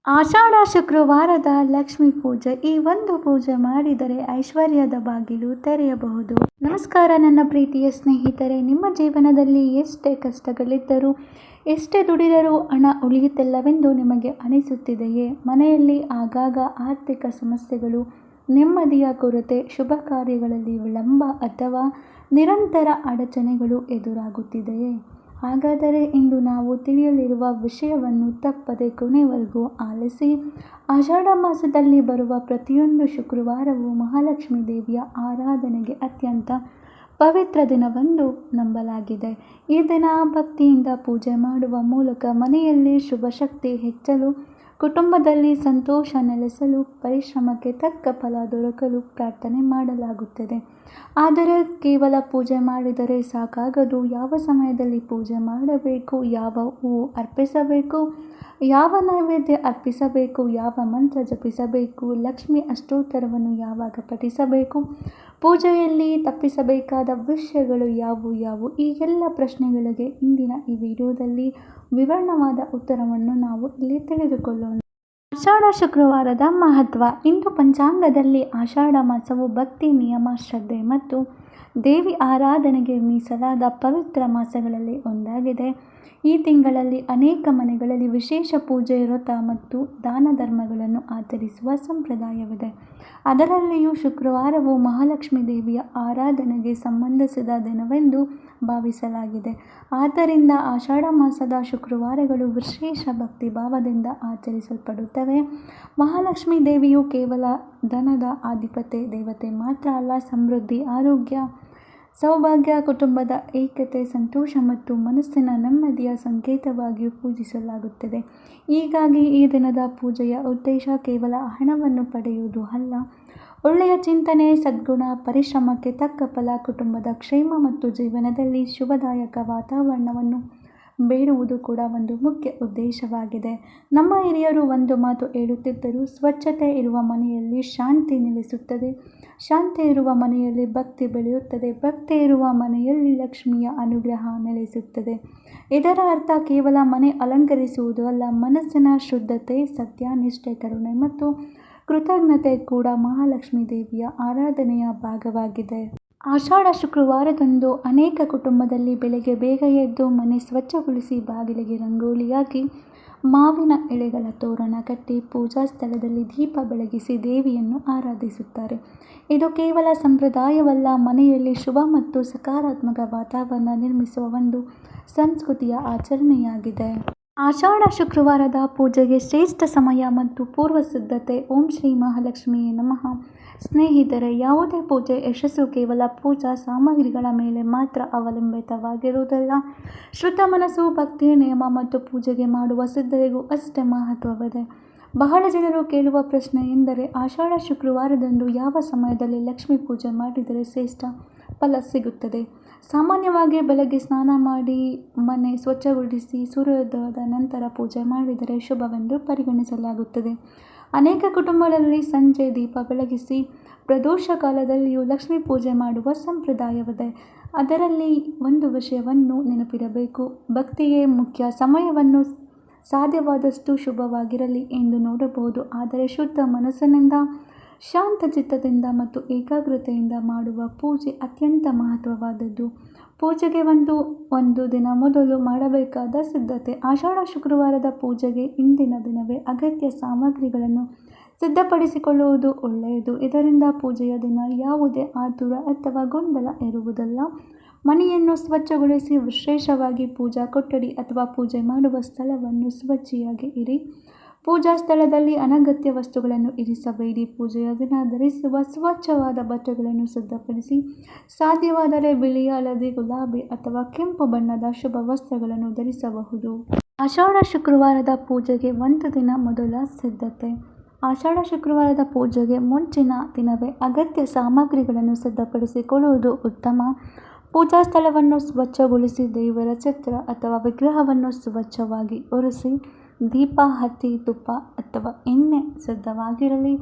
ಆಷಾಢ ಶುಕ್ರವಾರದ ಲಕ್ಷ್ಮೀ ಪೂಜೆ. ಈ ಒಂದು ಪೂಜೆ ಮಾಡಿದರೆ ಐಶ್ವರ್ಯದ ಬಾಗಿಲು ತೆರೆಯಬಹುದು. ನಮಸ್ಕಾರ ನನ್ನ ಪ್ರೀತಿಯ ಸ್ನೇಹಿತರೆ, ನಿಮ್ಮ ಜೀವನದಲ್ಲಿ ಎಷ್ಟೇ ಕಷ್ಟಗಳಿದ್ದರೂ ಎಷ್ಟೇ ದುಡಿದರೂ ಹಣ ಉಳಿಯುತ್ತಿಲ್ಲವೆಂದು ನಿಮಗೆ ಅನಿಸುತ್ತಿದೆಯೇ? ಮನೆಯಲ್ಲಿ ಆಗಾಗ ಆರ್ಥಿಕ ಸಮಸ್ಯೆಗಳು, ನೆಮ್ಮದಿಯ ಕೊರತೆ, ಶುಭ ಕಾರ್ಯಗಳಲ್ಲಿ ವಿಳಂಬ ಅಥವಾ ನಿರಂತರ ಅಡಚಣೆಗಳು ಎದುರಾಗುತ್ತಿದೆಯೇ? ಹಾಗಾದರೆ ಇಂದು ನಾವು ತಿಳಿಯಲಿರುವ ವಿಷಯವನ್ನು ತಪ್ಪದೆ ಕೊನೆವರೆಗೂ ಆಲಿಸಿ. ಆಷಾಢ ಮಾಸದಲ್ಲಿ ಬರುವ ಪ್ರತಿಯೊಂದು ಶುಕ್ರವಾರವೂ ಮಹಾಲಕ್ಷ್ಮೀ ದೇವಿಯ ಆರಾಧನೆಗೆ ಅತ್ಯಂತ ಪವಿತ್ರ ದಿನವೆಂದು ನಂಬಲಾಗಿದೆ. ಈ ದಿನ ಭಕ್ತಿಯಿಂದ ಪೂಜೆ ಮಾಡುವ ಮೂಲಕ ಮನೆಯಲ್ಲಿ ಶುಭ ಶಕ್ತಿ ಹೆಚ್ಚಲು, ಕುಟುಂಬದಲ್ಲಿ ಸಂತೋಷ ನೆಲೆಸಲು, ಪರಿಶ್ರಮಕ್ಕೆ ತಕ್ಕ ಫಲ ದೊರಕಲು ಪ್ರಾರ್ಥನೆ ಮಾಡಲಾಗುತ್ತದೆ. ಆದರೆ ಕೇವಲ ಪೂಜೆ ಮಾಡಿದರೆ ಸಾಕಾಗದು. ಯಾವ ಸಮಯದಲ್ಲಿ ಪೂಜೆ ಮಾಡಬೇಕು, ಯಾವ ಹೂವು ಅರ್ಪಿಸಬೇಕು, ಯಾವ ನೈವೇದ್ಯ ಅರ್ಪಿಸಬೇಕು, ಯಾವ ಮಂತ್ರ ಜಪಿಸಬೇಕು, ಲಕ್ಷ್ಮಿ ಅಷ್ಟೋತ್ತರವನ್ನು ಯಾವಾಗ ಪಠಿಸಬೇಕು, ಪೂಜೆಯಲ್ಲಿ ತಪ್ಪಿಸಬೇಕಾದ ವಿಷಯಗಳು ಯಾವುವು, ಈ ಎಲ್ಲ ಪ್ರಶ್ನೆಗಳಿಗೆ ಇಂದಿನ ಈ ವಿಡಿಯೋದಲ್ಲಿ ವಿವರಣವಾದ ಉತ್ತರವನ್ನು ನಾವು ಇಲ್ಲಿ ತಿಳಿದುಕೊಳ್ಳೋಣ. ಆಷಾಢ ಶುಕ್ರವಾರದ ಮಹತ್ವ. ಇಂದು ಪಂಚಾಂಗದಲ್ಲಿ ಆಷಾಢ ಮಾಸವು ಭಕ್ತಿ, ನಿಯಮ, ಶ್ರದ್ಧೆ ಮತ್ತು ದೇವಿ ಆರಾಧನೆಗೆ ಮೀಸಲಾದ ಪವಿತ್ರ ಮಾಸಗಳಲ್ಲಿ ಒಂದಾಗಿದೆ. ಈ ತಿಂಗಳಲ್ಲಿ ಅನೇಕ ಮನೆಗಳಲ್ಲಿ ವಿಶೇಷ ಪೂಜೆ, ವ್ರತ ಮತ್ತು ದಾನ ಧರ್ಮಗಳನ್ನು ಆಚರಿಸುವ ಸಂಪ್ರದಾಯವಿದೆ. ಅದರಲ್ಲಿಯೂ ಶುಕ್ರವಾರವು ಮಹಾಲಕ್ಷ್ಮೀ ದೇವಿಯ ಆರಾಧನೆಗೆ ಸಂಬಂಧಿಸಿದ ದಿನವೆಂದು ಭಾವಿಸಲಾಗಿದೆ. ಆದ್ದರಿಂದ ಆಷಾಢ ಮಾಸದ ಶುಕ್ರವಾರಗಳು ವಿಶೇಷ ಭಕ್ತಿ ಭಾವದಿಂದ ಆಚರಿಸಲ್ಪಡುತ್ತವೆ. ಮಹಾಲಕ್ಷ್ಮೀ ದೇವಿಯು ಕೇವಲ ಧನದ ಅಧಿಪತಿ ದೇವತೆ ಮಾತ್ರ ಅಲ್ಲ, ಸಮೃದ್ಧಿ, ಆರೋಗ್ಯ, ಸೌಭಾಗ್ಯ, ಕುಟುಂಬದ ಏಕತೆ, ಸಂತೋಷ ಮತ್ತು ಮನಸ್ಸಿನ ನೆಮ್ಮದಿಯ ಸಂಕೇತವಾಗಿಯೂ ಪೂಜಿಸಲಾಗುತ್ತದೆ. ಹೀಗಾಗಿ ಈ ದಿನದ ಪೂಜೆಯ ಉದ್ದೇಶ ಕೇವಲ ಹಣವನ್ನು ಪಡೆಯುವುದು ಅಲ್ಲ, ಒಳ್ಳೆಯ ಚಿಂತನೆ, ಸದ್ಗುಣ, ಪರಿಶ್ರಮಕ್ಕೆ ತಕ್ಕ ಫಲ, ಕುಟುಂಬದ ಕ್ಷೇಮ ಮತ್ತು ಜೀವನದಲ್ಲಿ ಶುಭದಾಯಕ ವಾತಾವರಣವನ್ನು ಬೇಡುವುದು ಕೂಡ ಒಂದು ಮುಖ್ಯ ಉದ್ದೇಶವಾಗಿದೆ. ನಮ್ಮ ಹಿರಿಯರು ಒಂದು ಮಾತು ಹೇಳುತ್ತಿದ್ದರು, ಸ್ವಚ್ಛತೆ ಇರುವ ಮನೆಯಲ್ಲಿ ಶಾಂತಿ ನೆಲೆಸುತ್ತದೆ, ಶಾಂತಿ ಇರುವ ಮನೆಯಲ್ಲಿ ಭಕ್ತಿ ಬೆಳೆಯುತ್ತದೆ, ಭಕ್ತಿ ಇರುವ ಮನೆಯಲ್ಲಿ ಲಕ್ಷ್ಮಿಯ ಅನುಗ್ರಹ ನೆಲೆಸುತ್ತದೆ. ಇದರ ಅರ್ಥ ಕೇವಲ ಮನೆ ಅಲಂಕರಿಸುವುದು ಅಲ್ಲ, ಮನಸ್ಸಿನ ಶುದ್ಧತೆ, ಸತ್ಯ, ನಿಷ್ಠೆ, ಕರುಣೆ ಮತ್ತು ಕೃತಜ್ಞತೆ ಕೂಡ ಮಹಾಲಕ್ಷ್ಮೀ ದೇವಿಯ ಆರಾಧನೆಯ ಭಾಗವಾಗಿದೆ. ಆಷಾಢ ಶುಕ್ರವಾರದಂದು ಅನೇಕ ಕುಟುಂಬದಲ್ಲಿ ಬೆಳಗ್ಗೆ ಬೇಗ ಎದ್ದು ಮನೆ ಸ್ವಚ್ಛಗೊಳಿಸಿ, ಬಾಗಿಲಿಗೆ ರಂಗೋಲಿ ಹಾಕಿ, ಮಾವಿನ ಎಳೆಗಳ ತೋರಣ ಕಟ್ಟಿ, ಪೂಜಾ ಸ್ಥಳದಲ್ಲಿ ದೀಪ ಬೆಳಗಿಸಿ ದೇವಿಯನ್ನು ಆರಾಧಿಸುತ್ತಾರೆ. ಇದು ಕೇವಲ ಸಂಪ್ರದಾಯವಲ್ಲ, ಮನೆಯಲ್ಲಿ ಶುಭ ಮತ್ತು ಸಕಾರಾತ್ಮಕ ವಾತಾವರಣ ನಿರ್ಮಿಸುವ ಒಂದು ಸಂಸ್ಕೃತಿಯ ಆಚರಣೆಯಾಗಿದೆ. ಆಷಾಢ ಶುಕ್ರವಾರದ ಪೂಜೆಗೆ ಶ್ರೇಷ್ಠ ಸಮಯ ಮತ್ತು ಪೂರ್ವ ಸಿದ್ಧತೆ. ಓಂ ಶ್ರೀ ಮಹಾಲಕ್ಷ್ಮಿಯೇ ನಮಃ. ಸ್ನೇಹಿತರೆ, ಯಾವುದೇ ಪೂಜೆ ಯಶಸ್ಸು ಕೇವಲ ಪೂಜಾ ಸಾಮಗ್ರಿಗಳ ಮೇಲೆ ಮಾತ್ರ ಅವಲಂಬಿತವಾಗಿರುವುದಿಲ್ಲ. ಶುದ್ಧ ಮನಸ್ಸು, ಭಕ್ತಿ, ನಿಯಮ ಮತ್ತು ಪೂಜೆಗೆ ಮಾಡುವ ಸಿದ್ಧತೆಗೂ ಅಷ್ಟೇ ಮಹತ್ವವಿದೆ. ಬಹಳ ಜನರು ಕೇಳುವ ಪ್ರಶ್ನೆ ಎಂದರೆ, ಆಷಾಢ ಶುಕ್ರವಾರದಂದು ಯಾವ ಸಮಯದಲ್ಲಿ ಲಕ್ಷ್ಮೀ ಪೂಜೆ ಮಾಡಿದರೆ ಶ್ರೇಷ್ಠ ಫಲ ಸಿಗುತ್ತದೆ? ಸಾಮಾನ್ಯವಾಗಿ ಬೆಳಗ್ಗೆ ಸ್ನಾನ ಮಾಡಿ ಮನೆ ಸ್ವಚ್ಛಗೊಳಿಸಿ ಸೂರ್ಯೋದಯದ ನಂತರ ಪೂಜೆ ಮಾಡಿದರೆ ಶುಭವೆಂದು ಪರಿಗಣಿಸಲಾಗುತ್ತದೆ. ಅನೇಕ ಕುಟುಂಬಗಳಲ್ಲಿ ಸಂಜೆ ದೀಪ ಬೆಳಗಿಸಿ ಪ್ರದೋಷ ಕಾಲದಲ್ಲಿಯೂ ಲಕ್ಷ್ಮೀ ಪೂಜೆ ಮಾಡುವ ಸಂಪ್ರದಾಯವಿದೆ. ಅದರಲ್ಲಿ ಒಂದು ವಿಷಯವನ್ನು ನೆನಪಿಡಬೇಕು, ಭಕ್ತಿಯೇ ಮುಖ್ಯ. ಸಮಯವನ್ನು ಸಾಧ್ಯವಾದಷ್ಟು ಶುಭವಾಗಿರಲಿ ಎಂದು ನೋಡಬಹುದು, ಆದರೆ ಶುದ್ಧ ಮನಸ್ಸಿನಿಂದ, ಶಾಂತ ಚಿತ್ತದಿಂದ ಮತ್ತು ಏಕಾಗ್ರತೆಯಿಂದ ಮಾಡುವ ಪೂಜೆ ಅತ್ಯಂತ ಮಹತ್ವವಾದದ್ದು. ಪೂಜೆಗೆ ಒಂದು ದಿನ ಮೊದಲು ಮಾಡಬೇಕಾದ ಸಿದ್ಧತೆ. ಆಷಾಢ ಶುಕ್ರವಾರದ ಪೂಜೆಗೆ ಇಂದಿನ ದಿನವೇ ಅಗತ್ಯ ಸಾಮಗ್ರಿಗಳನ್ನು ಸಿದ್ಧಪಡಿಸಿಕೊಳ್ಳುವುದು ಒಳ್ಳೆಯದು. ಇದರಿಂದ ಪೂಜೆಯ ದಿನ ಯಾವುದೇ ಆತುರ ಅಥವಾ ಗೊಂದಲ ಇರುವುದಿಲ್ಲ. ಮನೆಯನ್ನು ಸ್ವಚ್ಛಗೊಳಿಸಿ, ವಿಶೇಷವಾಗಿ ಪೂಜಾ ಕೊಠಡಿ ಅಥವಾ ಪೂಜೆ ಮಾಡುವ ಸ್ಥಳವನ್ನು ಸ್ವಚ್ಛವಾಗಿ ಇಡಿ. ಪೂಜಾ ಸ್ಥಳದಲ್ಲಿ ಅನಗತ್ಯ ವಸ್ತುಗಳನ್ನು ಇರಿಸಬೇಡಿ. ಪೂಜೆಯ ದಿನ ಧರಿಸುವ ಸ್ವಚ್ಛವಾದ ಬಟ್ಟೆಗಳನ್ನು ಸಿದ್ಧಪಡಿಸಿ. ಸಾಧ್ಯವಾದರೆ ಬಿಳಿ, ಹಳದಿ, ಗುಲಾಬಿ ಅಥವಾ ಕೆಂಪು ಬಣ್ಣದ ಶುಭ ವಸ್ತ್ರಗಳನ್ನು ಧರಿಸಬಹುದು. ಆಷಾಢ ಶುಕ್ರವಾರದ ಪೂಜೆಗೆ ಒಂದು ದಿನ ಮೊದಲ ಸಿದ್ಧತೆ. ಆಷಾಢ ಶುಕ್ರವಾರದ ಪೂಜೆಗೆ ಮುಂಚಿನ ದಿನವೇ ಅಗತ್ಯ ಸಾಮಗ್ರಿಗಳನ್ನು ಸಿದ್ಧಪಡಿಸಿಕೊಳ್ಳುವುದು ಉತ್ತಮ. ಪೂಜಾ ಸ್ಥಳವನ್ನು ಸ್ವಚ್ಛಗೊಳಿಸಿ, ದೇವರ ಚಿತ್ರ ಅಥವಾ ವಿಗ್ರಹವನ್ನು ಸ್ವಚ್ಛವಾಗಿ ಒರೆಸಿ, ದೀಪ ಹಚ್ಚಿ, ತುಪ್ಪ ಅಥವಾ ಎಣ್ಣೆ ಸಿದ್ಧವಾಗಿರಲಿ,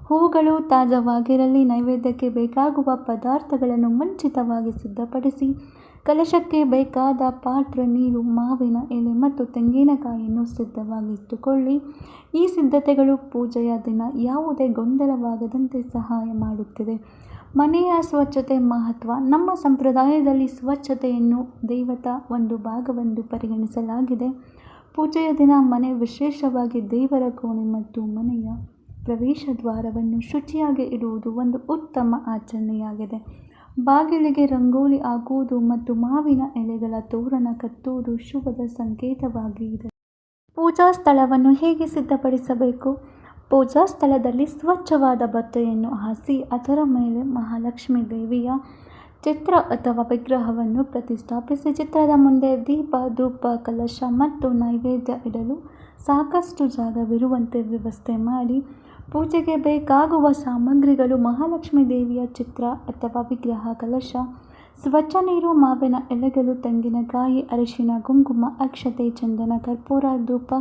ಹೂವುಗಳು ತಾಜಾವಾಗಿರಲಿ. ನೈವೇದ್ಯಕ್ಕೆ ಬೇಕಾಗುವ ಪದಾರ್ಥಗಳನ್ನು ಮುಂಚಿತವಾಗಿ ಸಿದ್ಧಪಡಿಸಿ, ಕಲಶಕ್ಕೆ ಬೇಕಾದ ಪಾತ್ರೆ, ನೀರು, ಮಾವಿನ ಎಲೆ ಮತ್ತು ತೆಂಗಿನಕಾಯಿಯನ್ನು ಸಿದ್ಧವಾಗಿಟ್ಟುಕೊಳ್ಳಿ. ಈ ಸಿದ್ಧತೆಗಳು ಪೂಜೆಯ ದಿನ ಯಾವುದೇ ಗೊಂದಲವಾಗದಂತೆ ಸಹಾಯ ಮಾಡುತ್ತದೆ. ಮನೆಯ ಸ್ವಚ್ಛತೆ ಮಹತ್ವ. ನಮ್ಮ ಸಂಪ್ರದಾಯದಲ್ಲಿ ಸ್ವಚ್ಛತೆಯನ್ನು ದೇವತಾ ಒಂದು ಭಾಗವೆಂದು ಪರಿಗಣಿಸಲಾಗಿದೆ. ಪೂಜೆಯ ದಿನ ಮನೆ, ವಿಶೇಷವಾಗಿ ದೇವರ ಕೋಣೆ ಮತ್ತು ಮನೆಯ ಪ್ರವೇಶ ದ್ವಾರವನ್ನು ಶುಚಿಯಾಗಿ ಇಡುವುದು ಒಂದು ಉತ್ತಮ ಆಚರಣೆಯಾಗಿದೆ. ಬಾಗಿಲಿಗೆ ರಂಗೋಲಿ ಹಾಕುವುದು ಮತ್ತು ಮಾವಿನ ಎಲೆಗಳ ತೋರಣ ಕಟ್ಟುವುದು ಶುಭದ ಸಂಕೇತವಾಗಿದೆ. ಪೂಜಾ ಸ್ಥಳವನ್ನು ಹೇಗೆ ಸಿದ್ಧಪಡಿಸಬೇಕು? ಪೂಜಾ ಸ್ಥಳದಲ್ಲಿ ಸ್ವಚ್ಛವಾದ ಬಟ್ಟೆಯನ್ನು ಹಾಸಿ ಅದರ ಮೇಲೆ ಮಹಾಲಕ್ಷ್ಮೀ ದೇವಿಯ ಚಿತ್ರ ಅಥವಾ ವಿಗ್ರಹವನ್ನು ಪ್ರತಿಷ್ಠಾಪಿಸಿ. ಚಿತ್ರದ ಮುಂದೆ ದೀಪ, ಧೂಪ, ಕಲಶ ಮತ್ತು ನೈವೇದ್ಯ ಇಡಲು ಸಾಕಷ್ಟು ಜಾಗವಿರುವಂತೆ ವ್ಯವಸ್ಥೆ ಮಾಡಿ. ಪೂಜೆಗೆ ಬೇಕಾಗುವ ಸಾಮಗ್ರಿಗಳು: ಮಹಾಲಕ್ಷ್ಮೀ ದೇವಿಯ ಚಿತ್ರ ಅಥವಾ ವಿಗ್ರಹ, ಕಲಶ, ಸ್ವಚ್ಛ ನೀರು, ಮಾವಿನ ಎಲೆಗಳು, ತೆಂಗಿನಕಾಯಿ, ಅರಿಶಿನ, ಕುಂಕುಮ, ಅಕ್ಷತೆ, ಚಂದನ, ಕರ್ಪೂರ, ಧೂಪ,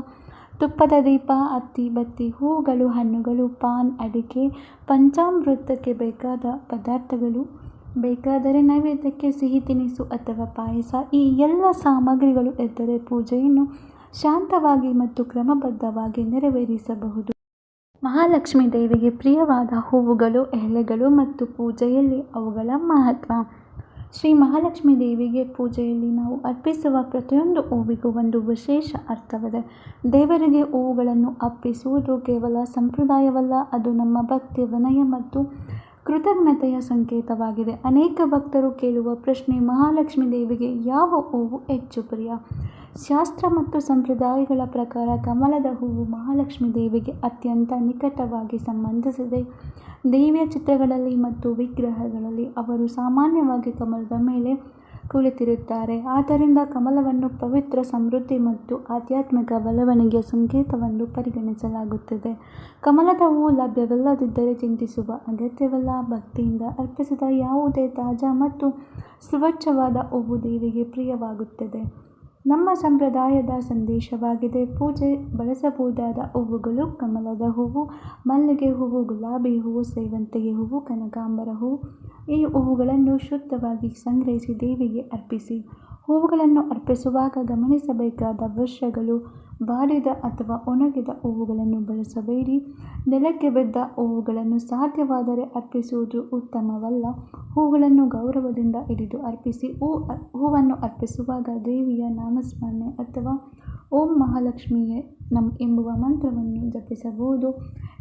ತುಪ್ಪದ ದೀಪ, ಅತ್ತಿ, ಬತ್ತಿ, ಹೂಗಳು, ಹಣ್ಣುಗಳು, ಪಾನ್, ಅಡಿಕೆ, ಪಂಚಾಮೃತಕ್ಕೆ ಬೇಕಾದ ಪದಾರ್ಥಗಳು, ಬೇಕಾದರೆ ನೈವೇದ್ಯಕ್ಕೆ ಸಿಹಿ ತಿನಿಸು ಅಥವಾ ಪಾಯಸ. ಈ ಎಲ್ಲ ಸಾಮಗ್ರಿಗಳು ಇದ್ದರೆ ಪೂಜೆಯನ್ನು ಶಾಂತವಾಗಿ ಮತ್ತು ಕ್ರಮಬದ್ಧವಾಗಿ ನೆರವೇರಿಸಬಹುದು. ಮಹಾಲಕ್ಷ್ಮೀ ದೇವಿಗೆ ಪ್ರಿಯವಾದ ಹೂವುಗಳು, ಎಲೆಗಳು ಮತ್ತು ಪೂಜೆಯಲ್ಲಿ ಅವುಗಳ ಮಹತ್ವ. ಶ್ರೀ ಮಹಾಲಕ್ಷ್ಮೀ ದೇವಿಗೆ ಪೂಜೆಯಲ್ಲಿ ನಾವು ಅರ್ಪಿಸುವ ಪ್ರತಿಯೊಂದು ಹೂವಿಗೂ ಒಂದು ವಿಶೇಷ ಅರ್ಥವಿದೆ. ದೇವರಿಗೆ ಹೂವುಗಳನ್ನು ಅರ್ಪಿಸುವುದು ಕೇವಲ ಸಂಪ್ರದಾಯವಲ್ಲ, ಅದು ನಮ್ಮ ಭಕ್ತಿ, ವಿನಯ ಮತ್ತು ಕೃತಜ್ಞತೆಯ ಸಂಕೇತವಾಗಿದೆ. ಅನೇಕ ಭಕ್ತರು ಕೇಳುವ ಪ್ರಶ್ನೆ: ಮಹಾಲಕ್ಷ್ಮೀ ದೇವಿಗೆ ಯಾವ ಹೂವು ಹೆಚ್ಚು ಪ್ರಿಯ? ಶಾಸ್ತ್ರ ಮತ್ತು ಸಂಪ್ರದಾಯಗಳ ಪ್ರಕಾರ ಕಮಲದ ಹೂವು ಮಹಾಲಕ್ಷ್ಮೀ ದೇವಿಗೆ ಅತ್ಯಂತ ನಿಕಟವಾಗಿ ಸಂಬಂಧಿಸಿದೆ. ದೇವಿಯ ಚಿತ್ರಗಳಲ್ಲಿ ಮತ್ತು ವಿಗ್ರಹಗಳಲ್ಲಿ ಅವರು ಸಾಮಾನ್ಯವಾಗಿ ಕಮಲದ ಮೇಲೆ ಕುಳಿತಿರುತ್ತಾರೆ. ಆದ್ದರಿಂದ ಕಮಲವನ್ನು ಪವಿತ್ರ, ಸಮೃದ್ಧಿ ಮತ್ತು ಆಧ್ಯಾತ್ಮಿಕ ಬೆಳವಣಿಗೆಯ ಸಂಕೇತವೆಂದು ಪರಿಗಣಿಸಲಾಗುತ್ತದೆ. ಕಮಲದ ಹೂವು ಲಭ್ಯವಿಲ್ಲದಿದ್ದರೆ ಚಿಂತಿಸುವ ಅಗತ್ಯವಿಲ್ಲ. ಭಕ್ತಿಯಿಂದ ಅರ್ಪಿಸಿದ ಯಾವುದೇ ತಾಜಾ ಮತ್ತು ಸ್ವಚ್ಛವಾದ ಹೂವು ದೇವಿಗೆ ಪ್ರಿಯವಾಗುತ್ತದೆ. ನಮ್ಮ ಸಂಪ್ರದಾಯದ ಸಂದೇಶವಾಗಿದೆ. ಪೂಜೆ ಬಳಸಬಹುದಾದ ಹೂವುಗಳು: ಕಮಲದ ಹೂವು, ಮಲ್ಲಿಗೆ ಹೂವು, ಗುಲಾಬಿ ಹೂವು, ಸೇವಂತಿಗೆ ಹೂವು, ಕನಕಾಂಬರ ಹೂವು. ಈ ಹೂವುಗಳನ್ನು ಶುದ್ಧವಾಗಿ ಸಂಗ್ರಹಿಸಿ ದೇವಿಗೆ ಅರ್ಪಿಸಿ. ಹೂವುಗಳನ್ನು ಅರ್ಪಿಸುವಾಗ ಗಮನಿಸಬೇಕಾದ ವಿಷಯಗಳು: ಬಾಡಿದ ಅಥವಾ ಒಣಗಿದ ಹೂವುಗಳನ್ನು ಬಳಸಬೇಡಿ. ನೆಲಕ್ಕೆ ಬಿದ್ದ ಹೂವುಗಳನ್ನು ಸಾಧ್ಯವಾದರೆ ಅರ್ಪಿಸುವುದು ಉತ್ತಮವಲ್ಲ. ಹೂವುಗಳನ್ನು ಗೌರವದಿಂದ ಹಿಡಿದು ಅರ್ಪಿಸಿ. ಹೂವನ್ನು ಅರ್ಪಿಸುವಾಗ ದೇವಿಯ ನಾಮಸ್ಮರಣೆ ಅಥವಾ ಓಂ ಮಹಾಲಕ್ಷ್ಮಿಯೇ ನಮ್ ಎಂಬುವ ಮಂತ್ರವನ್ನು ಜಪಿಸಬಹುದು.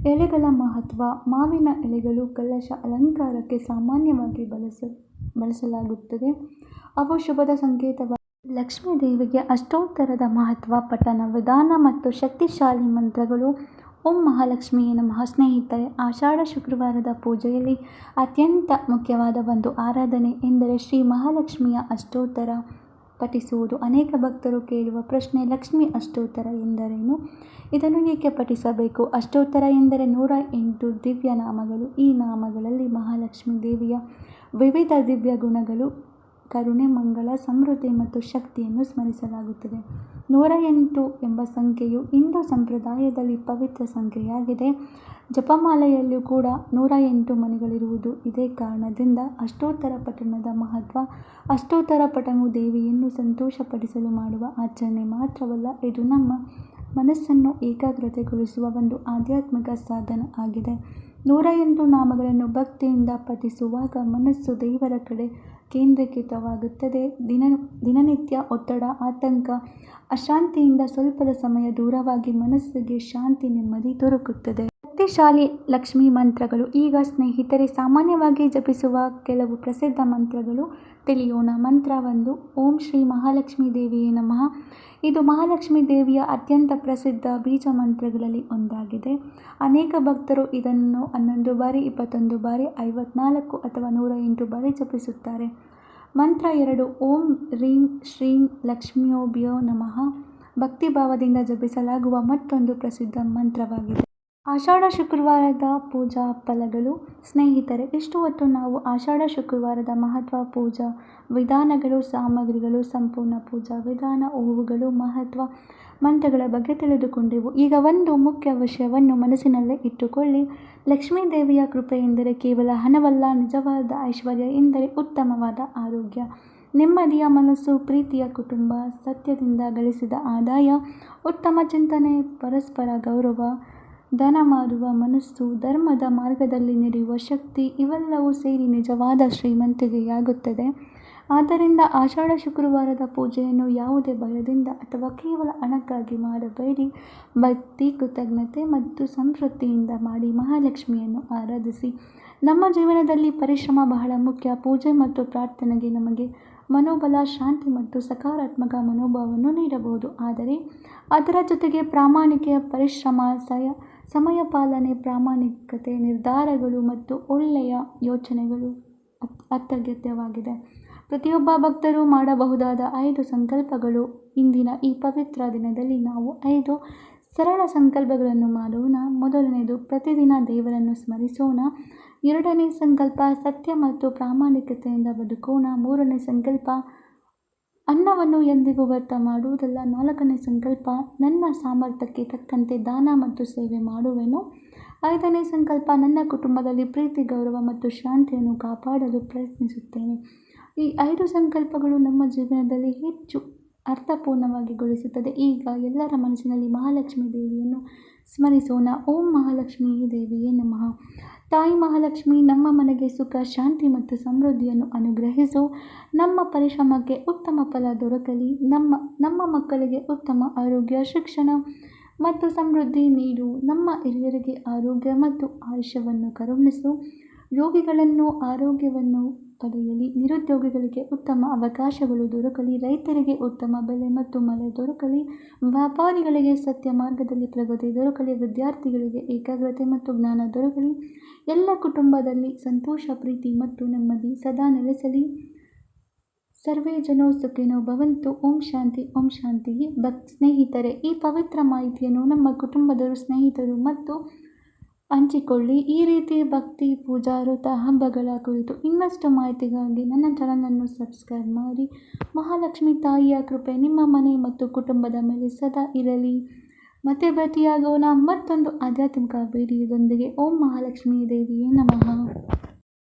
ಎಲೆಗಳ ಮಹತ್ವ. ಮಾವಿನ ಎಲೆಗಳು ಕಲಶ ಅಲಂಕಾರಕ್ಕೆ ಸಾಮಾನ್ಯವಾಗಿ ಬಳಸಲಾಗುತ್ತದೆ. ಅವು ಶುಭದ ಸಂಕೇತವಾಗಿದೆ. ಲಕ್ಷ್ಮೀ ದೇವಿಗೆ ಅಷ್ಟೋತ್ತರದ ಮಹತ್ವ. ಪಠಣ ವಿಧಾನ ಮತ್ತು ಶಕ್ತಿಶಾಲಿ ಮಂತ್ರಗಳು. ಓಂ ಮಹಾಲಕ್ಷ್ಮಿಯೇ ನಮಃ. ಸ್ನೇಹಿತರೆ, ಆಷಾಢ ಶುಕ್ರವಾರದ ಪೂಜೆಯಲ್ಲಿ ಅತ್ಯಂತ ಮುಖ್ಯವಾದ ಒಂದು ಆರಾಧನೆ ಎಂದರೆ ಶ್ರೀ ಮಹಾಲಕ್ಷ್ಮಿಯ ಅಷ್ಟೋತ್ತರ ಪಠಿಸುವುದು. ಅನೇಕ ಭಕ್ತರು ಕೇಳುವ ಪ್ರಶ್ನೆ: ಲಕ್ಷ್ಮೀ ಅಷ್ಟೋತ್ತರ ಎಂದರೇನು? ಇದನ್ನು ಏಕೆ ಪಠಿಸಬೇಕು? ಅಷ್ಟೋತ್ತರ ಎಂದರೆ 108 ದಿವ್ಯ ನಾಮಗಳು. ಈ ನಾಮಗಳಲ್ಲಿ ಮಹಾಲಕ್ಷ್ಮೀ ದೇವಿಯ ವಿವಿಧ ದಿವ್ಯ ಗುಣಗಳು, ಕರುಣೆ, ಮಂಗಳ, ಸಮೃದ್ಧಿ ಮತ್ತು ಶಕ್ತಿಯನ್ನು ಸ್ಮರಿಸಲಾಗುತ್ತದೆ. 108 ಎಂಬ ಸಂಖ್ಯೆಯು ಹಿಂದೂ ಸಂಪ್ರದಾಯದಲ್ಲಿ ಪವಿತ್ರ ಸಂಖ್ಯೆಯಾಗಿದೆ. ಜಪಮಾಲೆಯಲ್ಲೂ ಕೂಡ 108 ಮಣಿಗಳಿರುವುದು ಇದೇ ಕಾರಣದಿಂದ. ಅಷ್ಟೋತ್ತರ ಪಠಣದ ಮಹತ್ವ. ಅಷ್ಟೋತ್ತರ ಪಠಣವು ದೇವಿಯನ್ನು ಸಂತೋಷಪಡಿಸಲು ಮಾಡುವ ಆಚರಣೆ ಮಾತ್ರವಲ್ಲ, ಇದು ನಮ್ಮ ಮನಸ್ಸನ್ನು ಏಕಾಗ್ರತೆಗೊಳಿಸುವ ಒಂದು ಆಧ್ಯಾತ್ಮಿಕ ಸಾಧನ ಆಗಿದೆ. 108 ನಾಮಗಳನ್ನು ಭಕ್ತಿಯಿಂದ ಪಠಿಸುವಾಗ ಮನಸ್ಸು ದೇವರ ಕಡೆ ಕೇಂದ್ರೀಕೃತವಾಗುತ್ತದೆ. ದಿನನಿತ್ಯ ಒತ್ತಡ, ಆತಂಕ, ಅಶಾಂತಿಯಿಂದ ಸ್ವಲ್ಪದ ಸಮಯ ದೂರವಾಗಿ ಮನಸ್ಸಿಗೆ ಶಾಂತಿ, ನೆಮ್ಮದಿ ದೊರಕುತ್ತದೆ. ಶಕ್ತಿಶಾಲಿ ಲಕ್ಷ್ಮೀ ಮಂತ್ರಗಳು. ಈಗ ಸ್ನೇಹಿತರೆ, ಸಾಮಾನ್ಯವಾಗಿ ಜಪಿಸುವ ಕೆಲವು ಪ್ರಸಿದ್ಧ ಮಂತ್ರಗಳು ತಿಳಿಯೋಣ. ಮಂತ್ರ 1: ಓಂ ಶ್ರೀ ಮಹಾಲಕ್ಷ್ಮೀ ದೇವಿಯೇ ನಮಃ. ಇದು ಮಹಾಲಕ್ಷ್ಮೀ ದೇವಿಯ ಅತ್ಯಂತ ಪ್ರಸಿದ್ಧ ಬೀಜ ಮಂತ್ರಗಳಲ್ಲಿ ಒಂದಾಗಿದೆ. ಅನೇಕ ಭಕ್ತರು ಇದನ್ನು 11 ಬಾರಿ, 21 ಬಾರಿ, 54 ಅಥವಾ 108 ಬಾರಿ ಜಪಿಸುತ್ತಾರೆ. ಮಂತ್ರ 2: ಓಂ ರೀಂ ಶ್ರೀಂ ಲಕ್ಷ್ಮ್ಯೋಭ್ಯೋ ನಮಃ. ಭಕ್ತಿಭಾವದಿಂದ ಜಪಿಸಲಾಗುವ ಮತ್ತೊಂದು ಪ್ರಸಿದ್ಧ ಮಂತ್ರವಾಗಿದೆ. ಆಷಾಢ ಶುಕ್ರವಾರದ ಪೂಜಾ ಫಲಗಳು. ಸ್ನೇಹಿತರೆ, ಇಷ್ಟು ಹೊತ್ತು ನಾವು ಆಷಾಢ ಶುಕ್ರವಾರದ ಮಹತ್ವ, ಪೂಜಾ ವಿಧಾನಗಳು, ಸಾಮಗ್ರಿಗಳು, ಸಂಪೂರ್ಣ ಪೂಜಾ ವಿಧಾನ, ಹೂವುಗಳು, ಮಹತ್ವ, ಮಂತ್ರಗಳ ಬಗ್ಗೆ ತಿಳಿದುಕೊಂಡೆವು. ಈಗ ಒಂದು ಮುಖ್ಯ ವಿಷಯವನ್ನು ಮನಸ್ಸಿನಲ್ಲೇ ಇಟ್ಟುಕೊಳ್ಳಿ. ಲಕ್ಷ್ಮೀ ದೇವಿಯ ಕೃಪೆ ಎಂದರೆ ಕೇವಲ ಹಣವಲ್ಲ, ನಿಜವಾದ ಐಶ್ವರ್ಯ ಎಂದರೆ ಉತ್ತಮವಾದ ಆರೋಗ್ಯ, ನೆಮ್ಮದಿಯ ಮನಸ್ಸು, ಪ್ರೀತಿಯ ಕುಟುಂಬ, ಸತ್ಯದಿಂದ ಗಳಿಸಿದ ಆದಾಯ, ಉತ್ತಮ ಚಿಂತನೆ, ಪರಸ್ಪರ ಗೌರವ, ದಾನ ಮಾಡುವ ಮನಸ್ಸು, ಧರ್ಮದ ಮಾರ್ಗದಲ್ಲಿ ನಡೆಯುವ ಶಕ್ತಿ ಇವೆಲ್ಲವೂ ಸೇರಿ ನಿಜವಾದ ಶ್ರೀಮಂತಿಕೆಯಾಗುತ್ತದೆ. ಆದ್ದರಿಂದ ಆಷಾಢ ಶುಕ್ರವಾರದ ಪೂಜೆಯನ್ನು ಯಾವುದೇ ಭಯದಿಂದ ಅಥವಾ ಕೇವಲ ಹಣಕ್ಕಾಗಿ ಮಾಡಬೇಡಿ. ಭಕ್ತಿ, ಕೃತಜ್ಞತೆ ಮತ್ತು ಸಂತೃಪ್ತಿಯಿಂದ ಮಾಡಿ ಮಹಾಲಕ್ಷ್ಮಿಯನ್ನು ಆರಾಧಿಸಿ. ನಮ್ಮ ಜೀವನದಲ್ಲಿ ಪರಿಶ್ರಮ ಬಹಳ ಮುಖ್ಯ. ಪೂಜೆ ಮತ್ತು ಪ್ರಾರ್ಥನೆಗೆ ನಮಗೆ ಮನೋಬಲ, ಶಾಂತಿ ಮತ್ತು ಸಕಾರಾತ್ಮಕ ಮನೋಭಾವವನ್ನು ನೀಡಬಹುದು. ಆದರೆ ಅದರ ಜೊತೆಗೆ ಪ್ರಾಮಾಣಿಕ ಪರಿಶ್ರಮ, ಸಮಯ ಪಾಲನೆ, ಪ್ರಾಮಾಣಿಕತೆ, ನಿರ್ಧಾರಗಳು ಮತ್ತು ಒಳ್ಳೆಯ ಯೋಚನೆಗಳು ಅತ್ಯಗತ್ಯವಾಗಿದೆ. ಪ್ರತಿಯೊಬ್ಬ ಭಕ್ತರು ಮಾಡಬಹುದಾದ 5 ಸಂಕಲ್ಪಗಳು. ಇಂದಿನ ಈ ಪವಿತ್ರ ದಿನದಲ್ಲಿ ನಾವು 5 ಸರಳ ಸಂಕಲ್ಪಗಳನ್ನು ಮಾಡೋಣ. ಮೊದಲನೆಯದು, ಪ್ರತಿದಿನ ದೇವರನ್ನು ಸ್ಮರಿಸೋಣ. 2ನೇ ಸಂಕಲ್ಪ, ಸತ್ಯ ಮತ್ತು ಪ್ರಾಮಾಣಿಕತೆಯಿಂದ ಬದುಕೋಣ. 3ನೇ ಸಂಕಲ್ಪ, ಅನ್ನವನ್ನು ಎಂದಿಗೂ ವ್ಯರ್ಥ ಮಾಡುವುದಿಲ್ಲ. 4ನೇ ಸಂಕಲ್ಪ, ನನ್ನ ಸಾಮರ್ಥ್ಯಕ್ಕೆ ತಕ್ಕಂತೆ ದಾನ ಮತ್ತು ಸೇವೆ ಮಾಡುವೆನು. 5ನೇ ಸಂಕಲ್ಪ, ನನ್ನ ಕುಟುಂಬದಲ್ಲಿ ಪ್ರೀತಿ, ಗೌರವ ಮತ್ತು ಶಾಂತಿಯನ್ನು ಕಾಪಾಡಲು ಪ್ರಯತ್ನಿಸುತ್ತೇನೆ. ಈ 5 ಸಂಕಲ್ಪಗಳು ನಮ್ಮ ಜೀವನದಲ್ಲಿ ಹೆಚ್ಚು ಅರ್ಥಪೂರ್ಣವಾಗಿಗೊಳಿಸುತ್ತದೆ. ಈಗ ಎಲ್ಲರ ಮನಸ್ಸಿನಲ್ಲಿ ಮಹಾಲಕ್ಷ್ಮೀ ದೇವಿಯನ್ನು ಸ್ಮರಿಸೋಣ. ಓಂ ಮಹಾಲಕ್ಷ್ಮೀ ದೇವಿಯೇ ನಮಃ. ತಾಯಿ ಮಹಾಲಕ್ಷ್ಮಿ ನಮ್ಮ ಮನೆಗೆ ಸುಖ, ಶಾಂತಿ ಮತ್ತು ಸಮೃದ್ಧಿಯನ್ನು ಅನುಗ್ರಹಿಸು. ನಮ್ಮ ಪರಿಶ್ರಮಕ್ಕೆ ಉತ್ತಮ ಫಲ ದೊರಕಲಿ. ನಮ್ಮ ಮಕ್ಕಳಿಗೆ ಉತ್ತಮ ಆರೋಗ್ಯ, ಶಿಕ್ಷಣ ಮತ್ತು ಸಮೃದ್ಧಿ ನೀಡು. ನಮ್ಮ ಹಿರಿಯರಿಗೆ ಆರೋಗ್ಯ ಮತ್ತು ಆಯುಷ್ಯವನ್ನು ಕರುಣಿಸು. ರೋಗಿಗಳನ್ನು ಆರೋಗ್ಯವನ್ನು ಪಡೆಯಲಿ. ನಿರುದ್ಯೋಗಿಗಳಿಗೆ ಉತ್ತಮ ಅವಕಾಶಗಳು ದೊರಕಲಿ. ರೈತರಿಗೆ ಉತ್ತಮ ಬೆಲೆ ಮತ್ತು ಮಳೆ ದೊರಕಲಿ. ವ್ಯಾಪಾರಿಗಳಿಗೆ ಸತ್ಯ ಮಾರ್ಗದಲ್ಲಿ ಪ್ರಗತಿ ದೊರಕಲಿ. ವಿದ್ಯಾರ್ಥಿಗಳಿಗೆ ಏಕಾಗ್ರತೆ ಮತ್ತು ಜ್ಞಾನ ದೊರಕಲಿ. ಎಲ್ಲ ಕುಟುಂಬದಲ್ಲಿ ಸಂತೋಷ, ಪ್ರೀತಿ ಮತ್ತು ನೆಮ್ಮದಿ ಸದಾ ನೆಲೆಸಲಿ. ಸರ್ವೇ ಜನೋ ಸುಖಿನೋ ಭವಂತು. ಓಂ ಶಾಂತಿ. ಓಂ ಶಾಂತಿ. ಸ್ನೇಹಿತರೆ, ಈ ಪವಿತ್ರ ಮಾಹಿತಿಯನ್ನು ನಮ್ಮ ಕುಟುಂಬದವರು, ಸ್ನೇಹಿತರು ಮತ್ತು ಹಂಚಿಕೊಳ್ಳಿ. ಈ ರೀತಿ ಭಕ್ತಿ, ಪೂಜಾ, ವ್ರತ, ಹಬ್ಬಗಳ ಕುರಿತು ಇನ್ನಷ್ಟು ಮಾಹಿತಿಗಾಗಿ ನನ್ನ ಚಾನಲನ್ನು ಸಬ್ಸ್ಕ್ರೈಬ್ ಮಾಡಿ. ಮಹಾಲಕ್ಷ್ಮಿ ತಾಯಿಯ ಕೃಪೆ ನಿಮ್ಮ ಮನೆ ಮತ್ತು ಕುಟುಂಬದ ಮೇಲೆ ಸದಾ ಇರಲಿ. ಮತ್ತೆ ಭೇಟಿಯಾಗೋಣ ಮತ್ತೊಂದು ಆಧ್ಯಾತ್ಮಿಕ ವಿಡಿಯೋದೊಂದಿಗೆ. ಓಂ ಮಹಾಲಕ್ಷ್ಮೀ ದೇವಿಯೇ ನಮಃ.